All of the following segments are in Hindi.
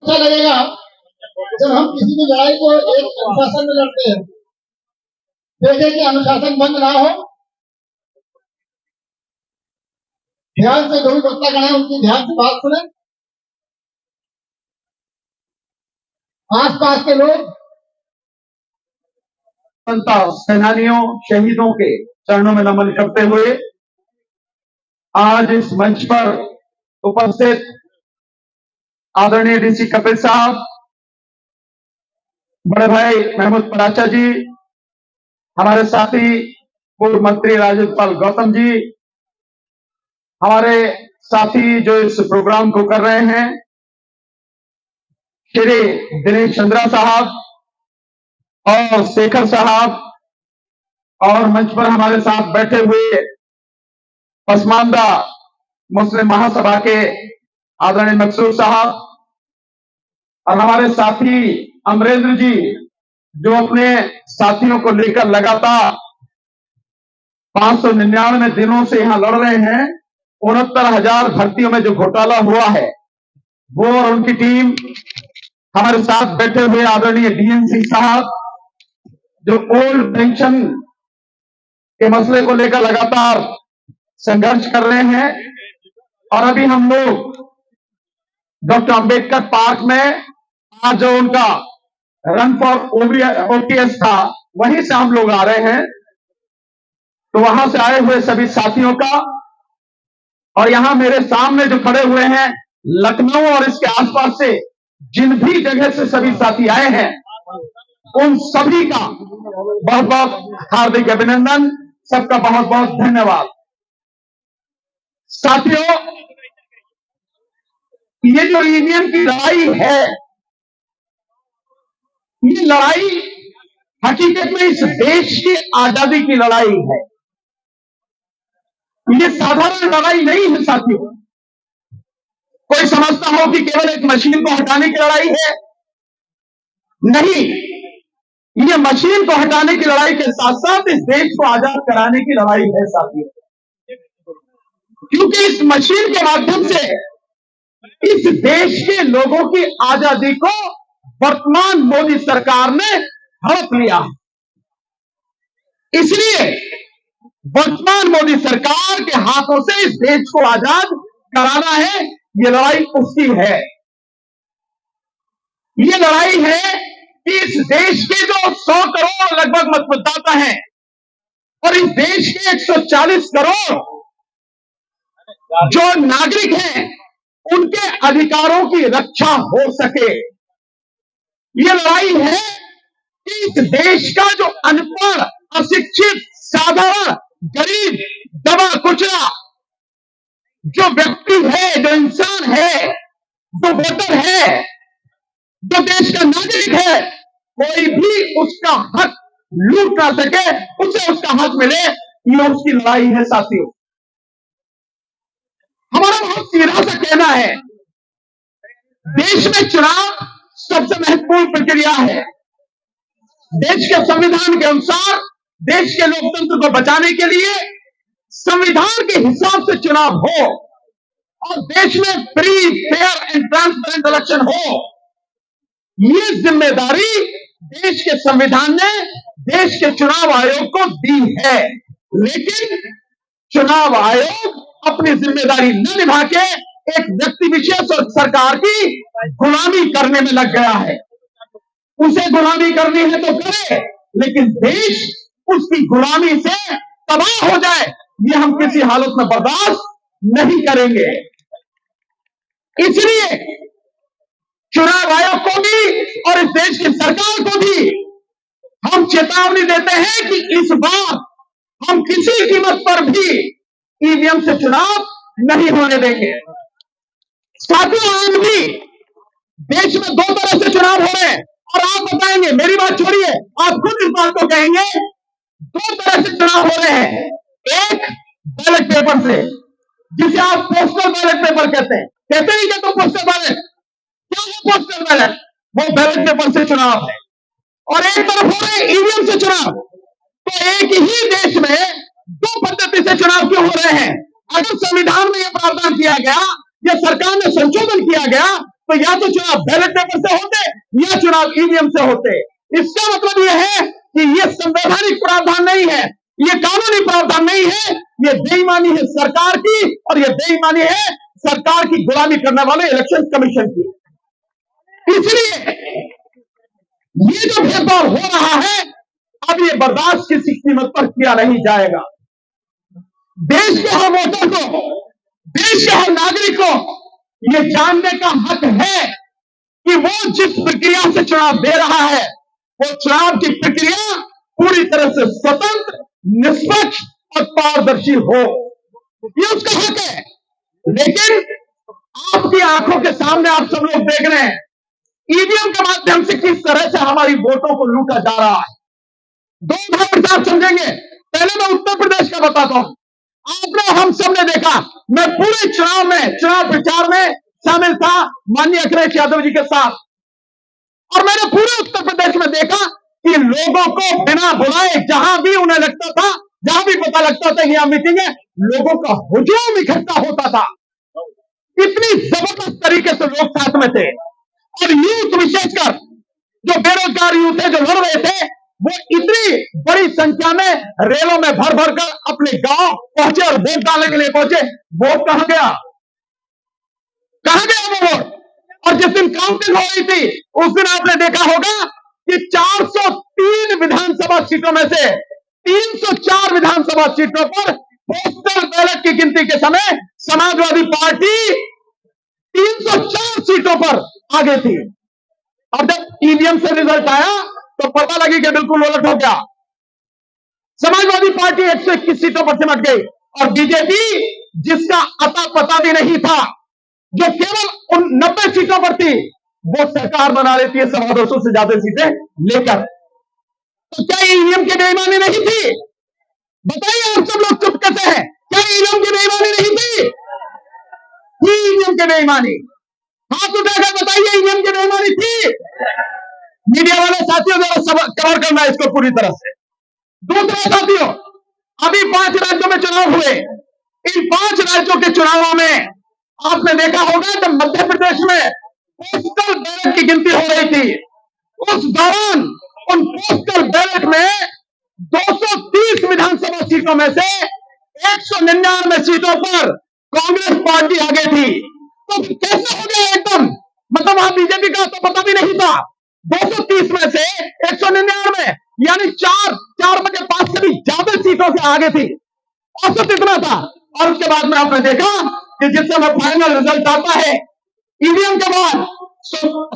अच्छा लगेगा जब हम किसी भी लड़ाई को एक अनुशासन में लड़ते हैं। देखें कि अनुशासन भंग ना हो। ध्यान से जो भी वक्ता गण है उनकी ध्यान से बात सुने। आसपास के लोग सेनानियों शहीदों के चरणों में नमन करते हुए आज इस मंच पर उपस्थित आदरणीय डीसी कपिल साहब, बड़े भाई महमूद पराचा जी, हमारे साथी पूर्व मंत्री राजपाल गौतम जी, हमारे साथी जो इस प्रोग्राम को कर रहे हैं श्री दिनेश चंद्रा साहब और शेखर साहब, और मंच पर हमारे साथ बैठे हुए पसमानदा मुस्लिम महासभा के आदरणीय मकसूद साहब और हमारे साथी अमरेंद्र जी, जो अपने साथियों को लेकर लगातार 599 दिनों से यहां लड़ रहे हैं। 69,000 भर्तियों में जो घोटाला हुआ है वो और उनकी टीम, हमारे साथ बैठे हुए आदरणीय डीएनसी साहब, जो ओल्ड पेंशन के मसले को लेकर लगातार संघर्ष कर रहे हैं। और अभी हम लोग डॉक्टर अंबेडकर पार्क में आज जो उनका रन फॉर ओटीएस था, वहीं से हम लोग आ रहे हैं। तो वहां से आए हुए सभी साथियों का, और यहां मेरे सामने जो खड़े हुए हैं लखनऊ और इसके आसपास से जिन भी जगह से सभी साथी आए हैं, उन सभी का बहुत बहुत हार्दिक अभिनंदन, सबका बहुत बहुत धन्यवाद। साथियों, ये जो ईवीएम की लड़ाई है, ये लड़ाई हकीकत में इस देश की आजादी की लड़ाई है। ये साधारण लड़ाई नहीं है साथियों। कोई समझता हो कि केवल एक मशीन को हटाने की लड़ाई है, नहीं। ये मशीन को हटाने की लड़ाई के साथ साथ इस देश को आजाद कराने की लड़ाई है साथियों। क्योंकि इस मशीन के माध्यम से इस देश के लोगों की आजादी को वर्तमान मोदी सरकार ने हड़प लिया। इसलिए वर्तमान मोदी सरकार के हाथों से इस देश को आजाद कराना है, ये लड़ाई उसकी है। ये लड़ाई है कि इस देश के जो 100 करोड़ लगभग मतदाता हैं और इस देश के 140 करोड़ जो नागरिक हैं, उनके अधिकारों की रक्षा हो सके। ये लड़ाई है कि इस देश का जो अनपढ़, अशिक्षित, साधारण, गरीब, दबा कुचला जो व्यक्ति है, जो इंसान है, जो वोटर है, जो देश का नागरिक है, कोई भी उसका हक लूट ना सके, उसे उसका हक मिले, ये उसकी लड़ाई है साथियों। हमारा बहुत सीधा सा कहना है, देश में चुनाव सबसे महत्वपूर्ण प्रक्रिया है। देश के संविधान के अनुसार देश के लोकतंत्र को बचाने के लिए संविधान के हिसाब से चुनाव हो और देश में free, fair and transparent election हो, ये जिम्मेदारी देश के संविधान ने देश के चुनाव आयोग को दी है। लेकिन चुनाव आयोग अपनी जिम्मेदारी न निभा के एक व्यक्ति विशेष और सरकार की गुलामी करने में लग गया है। उसे गुलामी करनी है तो करे, लेकिन देश उसकी गुलामी से तबाह हो जाए, ये हम किसी हालत में बर्दाश्त नहीं करेंगे। इसलिए चुनाव आयोग को भी और इस देश की सरकार को भी हम चेतावनी देते हैं कि इस बार हम किसी कीमत पर भी ईवीएम से चुनाव नहीं होने देंगे। साथियों, आज भी देश में 2 तरह से चुनाव हो रहे हैं और आप बताएंगे, मेरी बात छोड़िए, आप खुद इस बात को कहेंगे, 2 तरह से चुनाव हो रहे हैं। एक बैलेट पेपर से, जिसे आप पोस्टल बैलेट पेपर कहते हैं। कहते नहीं कहते पोस्टल बैलेट? क्या है पोस्टल बैलेट? वो बैलेट पेपर से चुनाव है। और एक तरफ हो रहे ईवीएम से चुनाव। तो एक ही देश में 2 पद्धति से चुनाव क्यों हो रहे हैं? अगर संविधान में यह प्रावधान किया गया या सरकार ने संशोधन किया गया तो या तो चुनाव बैलेट पेपर से होते या चुनाव ईवीएम से होते। इसका मतलब यह है कि यह संवैधानिक प्रावधान नहीं है, ये कानूनी प्रावधान नहीं है, ये बेईमानी है सरकार की, और ये बेईमानी है सरकार की गुलामी करने वाले इलेक्शन कमीशन की। इसलिए ये जो भेदभाव हो रहा है, अब ये बर्दाश्त किसी कीमत पर किया नहीं जाएगा। देश के हर वोटर को, देश के हर नागरिक को ये जानने का हक है कि वो जिस प्रक्रिया से चुनाव दे रहा है, वो चुनाव की प्रक्रिया पूरी तरह से स्वतंत्र, निष्पक्ष और पारदर्शी हो। ये उसका हक है। लेकिन आपकी आंखों के सामने आप सब लोग देख रहे हैं ईवीएम के माध्यम से किस तरह से हमारी वोटों को लूटा जा रहा है। दो भाग आप समझेंगे। पहले मैं उत्तर प्रदेश का बताता हूं। आपने, हम सब ने देखा, मैं पूरे चुनाव में, चुनाव प्रचार में शामिल था माननीय अखिलेश यादव जी के साथ, और मैंने पूरे उत्तर प्रदेश में देखा कि लोगों को बिना बुलाए जहां भी उन्हें लगता था, जहां भी पता लगता था यहां मीटिंग है, लोगों का हुजूम इकट्ठा होता था। इतनी जबरदस्त तरीके से लोग साथ में थे। और यूथ, विशेषकर जो बेरोजगार यूथ है, जो लड़ रहे थे, वो इतनी बड़ी संख्या में रेलों में भर भर कर अपने गांव पहुंचे और वोट डालने के लिए पहुंचे। वोट कहां गया? कहां गया वो वोट? और जिस दिन काउंटिंग हो रही थी उस दिन आपने देखा होगा कि 403 विधानसभा सीटों में से 304 विधानसभा सीटों पर पोस्टल बैलेट की गिनती के समय समाजवादी पार्टी 304 सीटों पर आगे थी। अब जब ईवीएम से रिजल्ट आया तो पता लगी कि बिल्कुल उलट हो गया। समाजवादी पार्टी 121 सीटों पर सिमट गई, और बीजेपी, जिसका अता पता भी नहीं था, जो केवल उन 90 सीटों पर थी, वो सरकार बना लेती है 250 से ज्यादा सीटें लेकर। तो क्या ईवीएम की बेईमानी नहीं थी? बताइए, आप सब लोग चुप कैसे हैं? क्या ईवीएम की बेईमानी नहीं थी? ईवीएम की बेईमानी, हाथ उठाकर बताइए, ईवीएम की बेईमानी थी। मीडिया वाले साथियों, जरा कवर करना इसको पूरी तरह से। दूसरा साथियों, अभी 5 राज्यों में चुनाव हुए। इन 5 राज्यों के चुनावों में आपने देखा होगा जब मध्य प्रदेश में पोस्टल बैलेट की गिनती हो रही थी, उस दौरान उन पोस्टल बैलेट में 230 विधानसभा सीटों में से 199 सीटों पर कांग्रेस पार्टी आगे थी। तो कैसे हो गया एकदम? मतलब वहां बीजेपी का तो पता भी नहीं था। 230 में से 199, यानी 4 बटे 5 से भी ज्यादा सीटों से आगे थी। औसत इतना था। और उसके बाद में आपने देखा कि जिस समय फाइनल रिजल्ट आता है ईवीएम के बाद,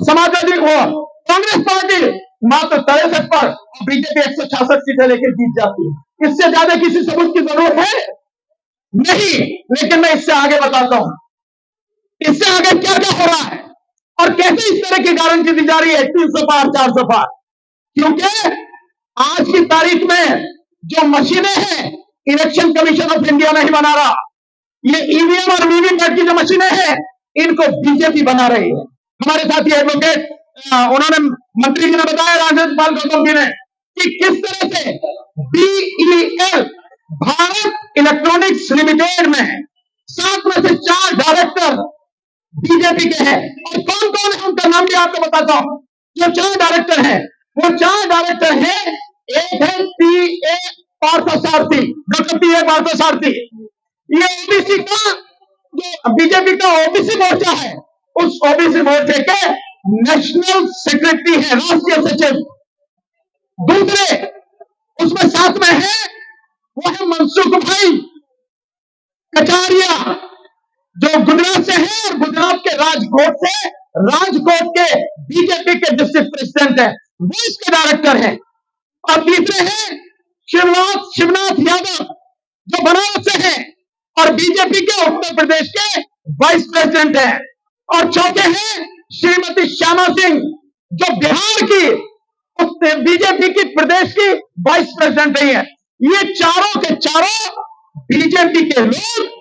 समाजवादी को कांग्रेस पार्टी मात्र 63 पर और बीजेपी 166 सीटें लेकर जीत जाती है। इससे ज्यादा किसी सबूत की जरूरत है नहीं। लेकिन मैं इससे आगे बताता हूं, इससे आगे क्या क्या हो रहा है और कैसे इस तरह की गारंटी दी जा रही है 300 पार, 400 पार। क्योंकि आज की तारीख में जो मशीनें हैं, इलेक्शन कमीशन ऑफ इंडिया नहीं बना रहा। ये ईवीएम और वीवीपैट की जो मशीनें हैं, इनको बीजेपी बना रही है। हमारे साथी एडवोकेट, उन्होंने, मंत्री जी ने बताया, राजेंद्र पाल गौतम जी ने, कि किस तरह से बीईएल, भारत इलेक्ट्रॉनिक्स लिमिटेड में 7 में से 4 डायरेक्टर बीजेपी के हैं। और कौन कौन है उनका नाम भी आपको बताता हूं। जो 4 डायरेक्टर हैं, वो 4 डायरेक्टर हैं। एक है पीए पार्थसारथी, डॉक्टर पीए पार्थसारथी। ये ओबीसी का, जो बीजेपी का ओबीसी मोर्चा है, उस ओबीसी मोर्चे के नेशनल सेक्रेटरी है, राष्ट्रीय सचिव। दूसरे उसमें साथ में है, वो है मनसुख भाई कचारिया, जो गुजरात से है और गुजरात के राजकोट से, राजकोट के बीजेपी के डिस्ट्रिक्ट प्रेसिडेंट है, वो इसके डायरेक्टर है। और तीसरे हैं शिवनाथ यादव, जो बनारस से है और बीजेपी के उत्तर प्रदेश के वाइस प्रेसिडेंट है। और चौथे हैं श्रीमती श्यामा सिंह, जो बिहार की बीजेपी की प्रदेश की वाइस प्रेसिडेंट रही है। ये चारों के चारों बीजेपी के लोग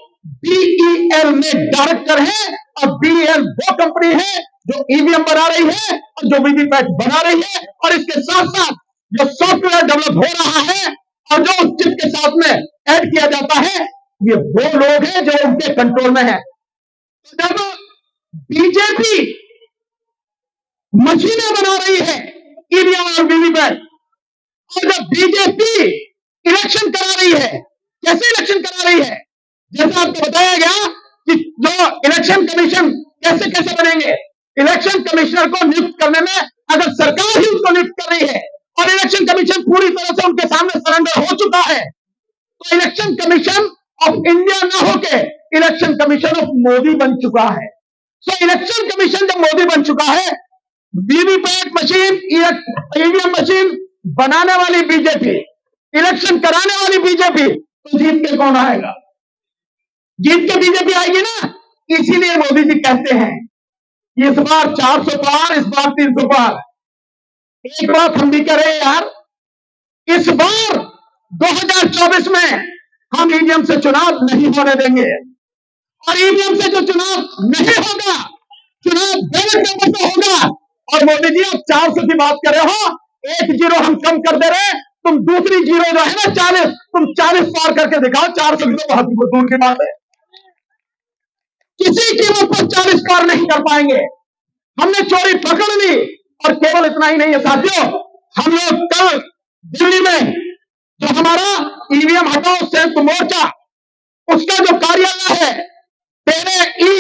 बीईएल में डायरेक्टर है। और बीईएल वो कंपनी है जो ईवीएम बना रही है और जो वीवीपैट बना रही है। और इसके साथ साथ जो सॉफ्टवेयर डेवलप हो रहा है और जो उस चिप के साथ में ऐड किया जाता है, ये वो लोग हैं जो उनके कंट्रोल में है। तो जब बीजेपी मशीनें बना रही है ईवीएम और वीवीपैट। और जब बीजेपी इलेक्शन करा रही है, कैसे इलेक्शन करा रही है, जैसा आपको बताया गया कि जो इलेक्शन कमीशन कैसे कैसे बनेंगे, इलेक्शन कमिश्नर को नियुक्त करने में अगर सरकार ही उसको नियुक्त कर रही है और इलेक्शन कमीशन पूरी तरह से उनके सामने सरेंडर हो चुका है, तो इलेक्शन कमीशन ऑफ इंडिया ना होके इलेक्शन कमीशन ऑफ मोदी बन चुका है। सो इलेक्शन कमीशन जब मोदी बन चुका है, वीवीपैट मशीन, ईवीएम मशीन बनाने वाली बीजेपी, इलेक्शन कराने वाली बीजेपी, तो जीत के कौन आएगा? जीत के बीजेपी आएगी ना। इसीलिए मोदी जी कहते हैं इस बार 400 पार, इस बार 300 पार। एक बात हम भी करें यार, इस बार 2024 में हम ईवीएम से चुनाव नहीं होने देंगे, और ईवीएम से जो चुनाव नहीं होगा, चुनाव बैलेट पेपर से होगा। और मोदी जी आप 400 की बात कर रहे हो, 1 जीरो हम कम कर दे रहे हैं, तुम दूसरी जीरो जो है ना 40, तुम 40 पार करके दिखाओ। 400 की तो बहुत दूर की बात है, किसी कीमत पर 40 पार नहीं कर पाएंगे। हमने चोरी पकड़ ली। और केवल इतना ही नहीं है साथियों, हम लोग कल दिल्ली में जो हमारा ईवीएम हटाओ संयुक्त मोर्चा, उसका जो कार्यालय है 13E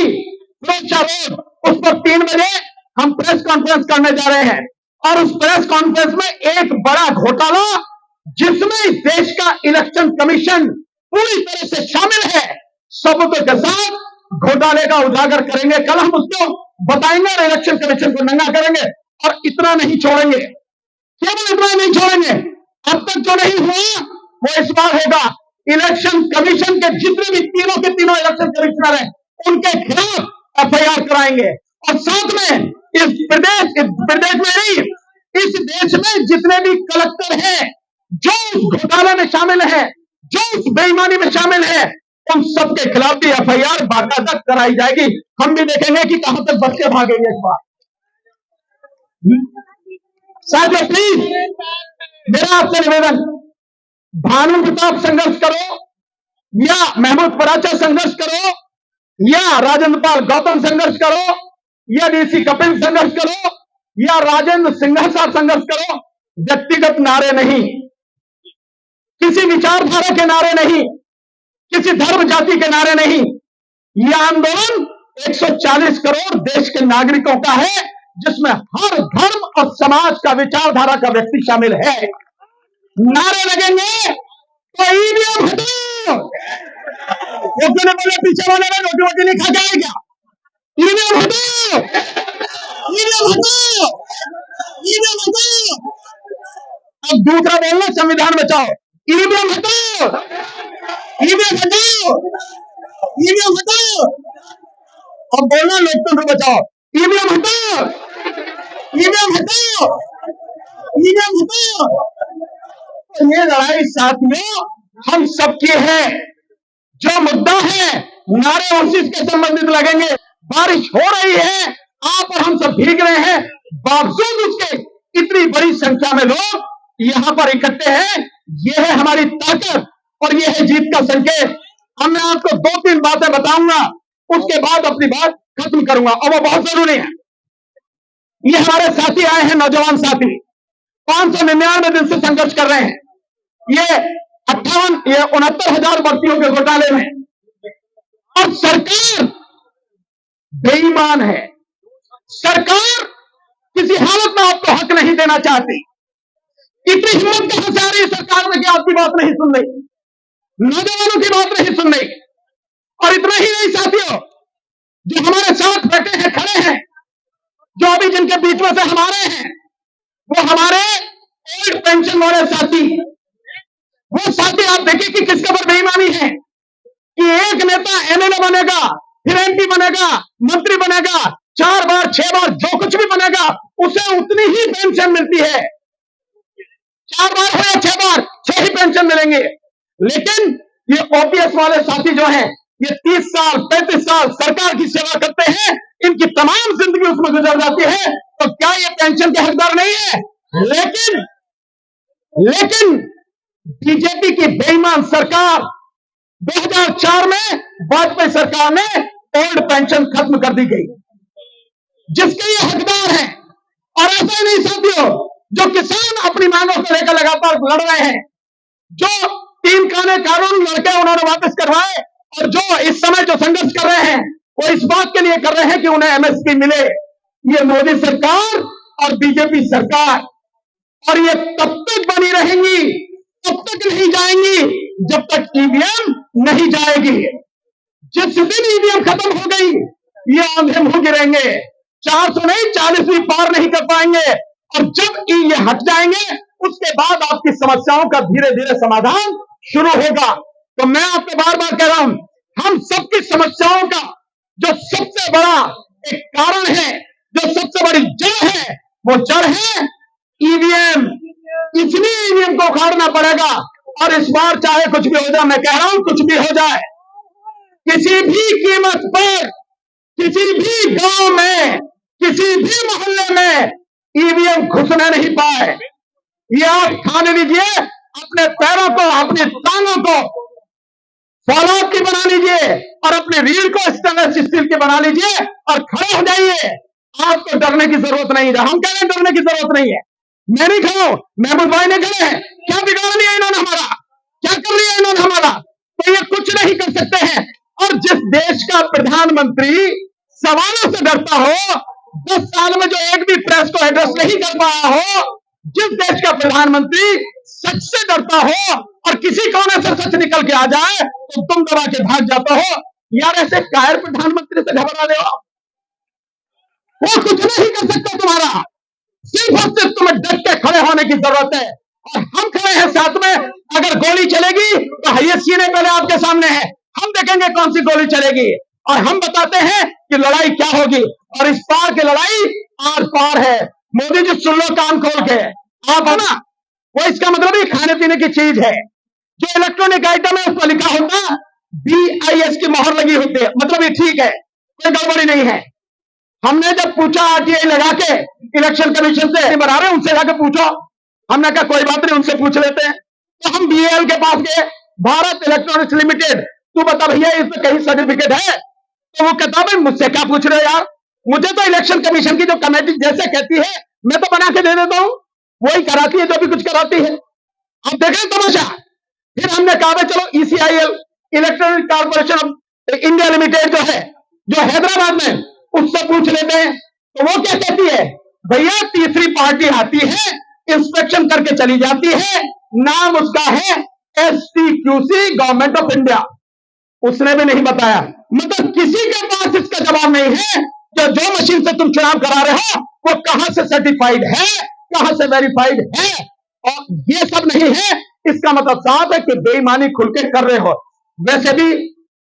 सुरक्षा रोड, उस पर 3 बजे हम प्रेस कॉन्फ्रेंस करने जा रहे हैं। और उस प्रेस कॉन्फ्रेंस में एक बड़ा घोटाला, जिसमें इस देश का इलेक्शन कमीशन पूरी तरह से शामिल है, सबूतों के साथ घोटाले का उजागर करेंगे। कल हम उसको बताएंगे और इलेक्शन कमीशन को नंगा करेंगे। और इतना नहीं छोड़ेंगे, केवल इतना नहीं छोड़ेंगे, अब तक जो नहीं हुआ वो इस बार होगा। इलेक्शन कमीशन के जितने भी तीनों के तीनों इलेक्शन कमिश्नर हैं, उनके खिलाफ एफआईआर कराएंगे। और साथ में इस प्रदेश में नहीं, इस देश में जितने भी कलेक्टर हैं जो उस घोटाले में शामिल है, जो उस बेईमानी में शामिल है, उन सबके खिलाफ भी एफआईआर बाकायदा कराई जाएगी। हम भी देखेंगे कि कहां तक बच्चे भागेंगे इस बार। साथियों प्लीज मेरा आपसे निवेदन, भानु प्रताप संघर्ष करो या महमूद पराचा संघर्ष करो या राजेंद्र पाल गौतम संघर्ष करो या डीसी कपिल संघर्ष करो या राजेंद्र सिंघासा संघर्ष करो, व्यक्तिगत नारे नहीं, किसी विचारधारा के नारे नहीं, किसी धर्म जाति के नारे नहीं। यह आंदोलन 140 करोड़ देश के नागरिकों का है, जिसमें हर धर्म और समाज का विचारधारा का व्यक्ति शामिल है। नारे लगेंगे तो ईवीएम हटाओ, वो क्यों नहीं बोले पीछे वाले में रोटी वोटी नहीं खा के आए क्या? ईवीएम हटाओ, ईवीएम हटाओ, ईवीएम हटाओ। अब दूसरा बोलना संविधान बचाओ, ईवीएम हटाओ, ईवीएम हटाओ, ईवीएम हटाओ। अब बोलना लोकतंत्र बचाओ, ईवीएम हटाओ, ईवीएम हटाओ, ईवीएम हटाओ। तो ये लड़ाई साथियों हम सबकी है। जो मुद्दा है नारे उसी के संबंधित लगेंगे। बारिश हो रही है, आप और हम सब भीग रहे हैं, बावजूद उसके इतनी बड़ी संख्या में लोग यहां पर इकट्ठे हैं। यह है हमारी ताकत और यह है जीत का संकेत। अब मैं आपको 2-3 बातें बताऊंगा, उसके बाद अपनी बात खत्म करूंगा, और वो बहुत जरूरी है। ये हमारे साथी आए हैं, नौजवान साथी 599 दिन से संघर्ष कर रहे हैं। ये 69,000 भर्तियों के घोटाले में, और सरकार बेईमान है। सरकार किसी हालत में आपको हक नहीं देना चाहती। इतनी हिम्मत कहां से आ रही है सरकार में कि आपकी बात नहीं सुन रही, नौजवानों की बात नहीं सुन रही। और इतना ही नहीं साथियों, जो हमारे साथ बैठे हैं, खड़े हैं, जो अभी जिनके बीच में से हमारे हैं, वो हमारे ओल्ड पेंशन वाले साथी, वो साथी आप देखिए कि किसके पर बेईमानी है कि एक नेता एमएलए बनेगा, फिर एमपी बनेगा, मंत्री बनेगा, 4 बार 6 बार जो कुछ भी बनेगा, उसे उतनी ही पेंशन मिलती है। 4 बार हो या 6 बार, 6 ही पेंशन मिलेंगे। लेकिन ये ओपीएस वाले साथी जो हैं, ये 30 साल 35 साल सरकार की सेवा करते हैं, इनकी तमाम जिंदगी उसमें गुजर जाती है, तो क्या ये पेंशन के हकदार नहीं है? लेकिन बीजेपी की बेईमान सरकार 2004 में वाजपेयी सरकार ने ओल्ड पेंशन खत्म कर दी गई, जिसके ये हकदार हैं और ऐसा ही नहीं साथियों, जो किसान अपनी मांगों को लेकर लगातार लड़ रहे हैं, जो 3 कानून लड़के उन्होंने वापस करवाए, और जो इस समय जो संघर्ष कर रहे हैं, वो इस बात के लिए कर रहे हैं कि उन्हें एमएसपी मिले। ये मोदी सरकार और बीजेपी सरकार, और ये तब तक बनी रहेंगी, तब तक नहीं जाएंगी जब तक ईवीएम नहीं जाएगी। जिस दिन ईवीएम खत्म हो गई, ये आंधे मुंह गिरेंगे, 400 नहीं 40 भी पार नहीं कर पाएंगे। और जब ये हट जाएंगे, उसके बाद आपकी समस्याओं का धीरे धीरे समाधान शुरू होगा। तो मैं आपको बार बार कह रहा हूं, हम सबकी समस्याओं का जो सबसे बड़ा एक कारण है, जो सबसे बड़ी जड़ है, वो जड़ है ईवीएम। इसलिए ईवीएम को उखाड़ना पड़ेगा। और इस बार चाहे कुछ भी हो जाए, मैं कह रहा हूं कुछ भी हो जाए, किसी भी कीमत पर, किसी भी गांव में, किसी भी मोहल्ले में ईवीएम घुसने नहीं पाए। ये आप ठान लीजिए, अपने पैरों को, अपनी टांगों को फौलाद की बना लीजिए और अपने रीढ़ को स्टेनलेस स्टील की बना लीजिए और खड़े हो जाइए। आपको डरने की जरूरत नहीं है। हम कह रहे हैं डरने की जरूरत नहीं है। मैं नहीं खड़ा हूं, महबूब भाई ने खड़े हैं। क्या बिगाड़ लिया इन्होंने हमारा? क्या कर लिया इन्होंने हमारा? तो ये कुछ नहीं कर सकते हैं। और जिस देश का प्रधानमंत्री सवालों से डरता हो, 10 साल में जो एक भी प्रेस को एड्रेस नहीं कर पाया हो, जिस देश का प्रधानमंत्री सच से डरता हो और किसी कोने से सच निकल के आ जाए तो तुम दबा के भाग जाते हो। यार ऐसे कायर प्रधानमंत्री से घबरा रहे हो? वो कुछ नहीं कर सकता तुम्हारा। सिर्फ और सिर्फ तुम्हें डट के खड़े होने की जरूरत है। और हम खड़े हैं साथ में। अगर गोली चलेगी तो ये सीने पहले आपके सामने है, हम देखेंगे कौन सी गोली चलेगी और हम बताते हैं कि लड़ाई क्या होगी। और इस पार की लड़ाई आर पार है। मोदी जी सुन लो कान खोल के, आप है ना, वो इसका मतलब ही खाने पीने की चीज है। जो इलेक्ट्रॉनिक आइटम है उस पर लिखा होता BIS की मोहर लगी होती है, मतलब ये ठीक है, कोई गड़बड़ी नहीं है। हमने जब पूछा RTI लगा के इलेक्शन कमीशन से बना रहे, उनसे जाके पूछो। हमने कहा कोई बात नहीं, उनसे पूछ लेते हैं। तो हम BIL के पास गए, भारत इलेक्ट्रॉनिक्स लिमिटेड, तू बता भैया इस पे कहीं सर्टिफिकेट है? तो वो कहता भाई मुझसे क्या पूछ रहे हो यार, मुझे तो इलेक्शन कमीशन की जो कमेटी जैसे कहती है मैं तो बना के दे देता हूं, वही कराती है जो भी कुछ कराती है। अब देखें तमाशा। फिर हमने कहा चलो ECIL electronic corporation of India limited जो है, जो हैदराबाद में, उससे पूछ लेते हैं। तो वो क्या कहती है, भैया तीसरी पार्टी आती है, इंस्पेक्शन करके चली जाती है, नाम उसका है STQC गवर्नमेंट ऑफ इंडिया। उसने भी नहीं बताया। मतलब किसी के पास इसका जवाब नहीं है कि जो मशीन से तुम चुनाव करा रहे हो वो कहां से सर्टिफाइड है, कहां से वेरीफाइड है। और ये सब नहीं है, इसका मतलब साफ है कि बेईमानी खुल के कर रहे हो। वैसे भी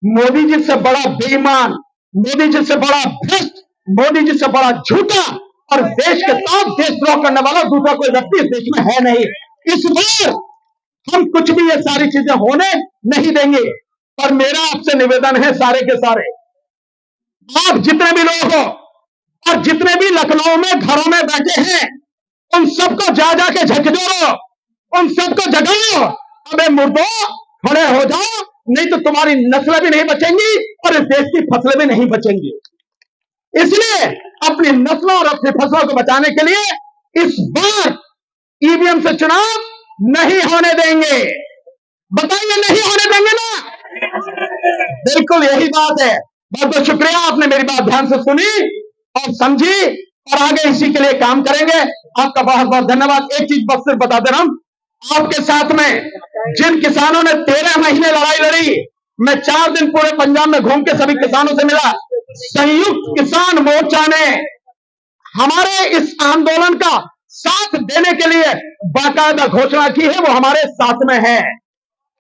मोदी जी से बड़ा बेईमान, मोदी जी से बड़ा भ्रष्ट, मोदी जी से बड़ा झूठा और देश के साथ देशद्रोह करने वाला दूसरा कोई व्यक्ति इस देश में है नहीं। इस बार हम कुछ भी ये सारी चीजें होने नहीं देंगे। पर मेरा आपसे निवेदन है सारे के सारे, आप जितने भी लोग हो और जितने भी लखनऊ में घरों में बैठे हैं, उन सबको जा जाके झकझोरो, उन सबको जगाओ। अबे मुर्दों खड़े हो जाओ, नहीं तो तुम्हारी नस्लें भी नहीं बचेंगी और इस देश की फसलें भी नहीं बचेंगी। इसलिए अपनी नस्लों और अपनी फसलों को बचाने के लिए इस बार ईवीएम से चुनाव नहीं होने देंगे। बताइए नहीं होने देंगे ना? बिल्कुल यही बात है। बहुत बहुत शुक्रिया, आपने मेरी बात ध्यान से सुनी और समझी और आगे इसी के लिए काम करेंगे। आपका बहुत बहुत धन्यवाद। एक चीज बस सिर्फ बता दे रहा हूं, आपके साथ में जिन किसानों ने 13 महीने लड़ाई लड़ी, मैं 4 दिन पूरे पंजाब में घूम के सभी किसानों से मिला। संयुक्त किसान मोर्चा ने हमारे इस आंदोलन का साथ देने के लिए बाकायदा घोषणा की है, वो हमारे साथ में है।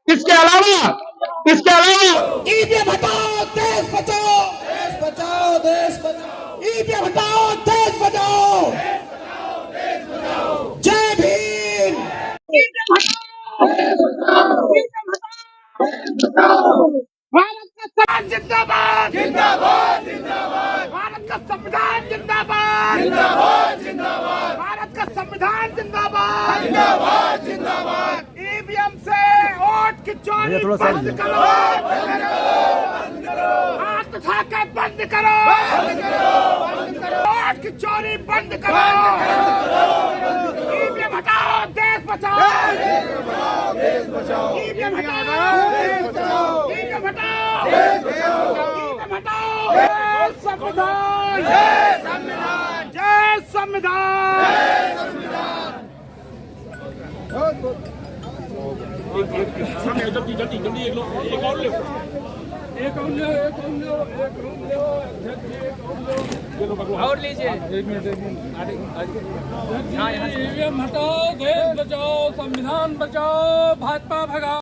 इसके अलावा ईवीएम हटाओ, देश बचाओ, देश बचाओ, देश बचाओ। ईवीएम हटाओ, देश बचाओ, देश बचाओ, देश बचाओ। जय भीम। ईवीएम हटाओ, देश बचाओ, ईवीएम हटाओ, देश बचाओ। भारत का संविधान जिंदाबाद, जिंदाबाद, जिंदाबाद। भारत का संविधान जिंदाबाद, जिंदाबाद, जिंदाबाद। भारत का संविधान जिंदाबाद, जिंदाबाद, जिंदाबाद। ईवीएम से वोट की चोरी बंद करो, बंद करो, बंद करो। हाथ उठा के बंद करो, बंद करो, बंद करो। वोट की चोरी बंद करो। ईवीएम हटाओ, देश बचाओ। ईवीएम हटाओ, देश बचाओ। ईवीएम हटाओ, देश बचाओ। ईवीएम हटाओ। जय संविधान, जय संविधान, जय संविधान। जल्दी जल्दी जल्दी एक और ले, और लीजिए। एक मिनट ईवीएम हटाओ, देश बचाओ, संविधान बचाओ, भाजपा भगाओ।